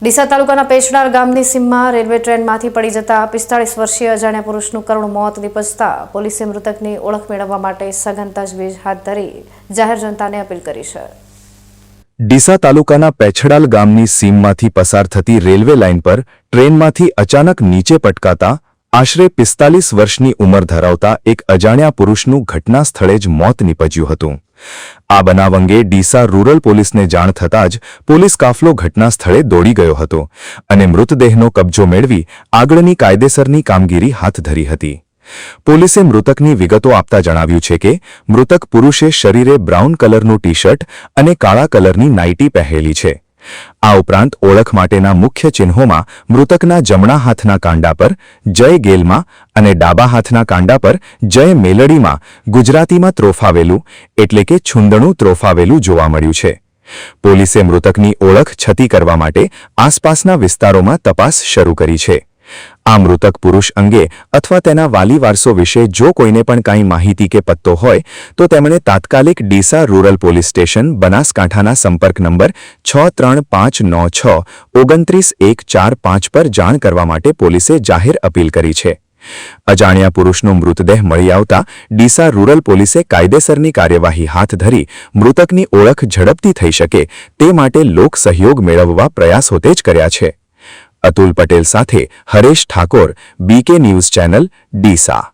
ડીસા તાલુકાના પેછડાર ગામની સીમમાં રેલવે ટ્રેનમાંથી પડી જતા 45 વર્ષીય અજાણ્યા પુરુષનું કરુણ મોત નિપજતા પોલીસે મૃતકની ઓળખ મેળવવા માટે સઘન તજવીજ હાથ ધરી જાહેર જનતાને અપીલ કરી છે। ડીસા તાલુકાના પેછડાલ ગામની સીમમાંથી પસાર થતી રેલવે લાઇન પર ટ્રેનમાંથી અચાનક નીચે પટકાતા આશરે 45 વર્ષની ઉંમર ધરાવતા એક અજાણ્યા પુરુષનું ઘટના સ્થળે જ મોત નિપજ્યું હતું। આ બનાવ અંગે ડીસા રૂરલ પોલીસને જાણ થતાં જ પોલીસ કાફલો ઘટના સ્થળે દોડી ગયો હતો અને મૃતદેહનો કબજો મેળવી આગળની કાયદેસરની કામગીરી હાથ ધરી હતી। પોલીસે મૃતકની વિગતો આપતા જણાવ્યું છે કે મૃતક પુરુષે શરીરે બ્રાઉન કલરનું ટી-શર્ટ અને કાળા કલરની નાઇટી પહેરેલી છે। આ ઉપરાંત ઓળખ માટેના મુખ્ય ચિહ્નોમાં મૃતકના જમણા હાથના કાંડા પર જય ગેલમાં અને ડાબા હાથના કાંડા પર જય મેલડીમાં ગુજરાતીમાં ત્રોફાવેલું એટલે કે છુંદણું ત્રોફાવેલું જોવા મળ્યું છે। પોલીસે મૃતકની ઓળખ છતી કરવા માટે આસપાસના વિસ્તારોમાં તપાસ શરૂ કરી છે। આ મૃતક પુરુષ અંગે અથવા તેના વાલી વારસો વિશે જો કોઈને પણ કાંઈ માહિતી કે પત્તો હોય તો તેમણે તાત્કાલિક ડીસા રૂરલ પોલીસ સ્ટેશન બનાસકાંઠાના સંપર્ક નંબર 63596 29145 પર જાણ કરવા માટે પોલીસે જાહેર અપીલ કરી છે। અજાણ્યા પુરુષનો મૃતદેહ મળી આવતા ડીસા રૂરલ પોલીસે કાયદેસરની કાર્યવાહી હાથ ધરી મૃતકની ઓળખ ઝડપથી થઈ શકે તે માટે લોક સહયોગ મેળવવા પ્રયાસો તેજ કર્યા છે। અતુલ પટેલ સાથે Haresh Thakor, BK news channel, Deesa.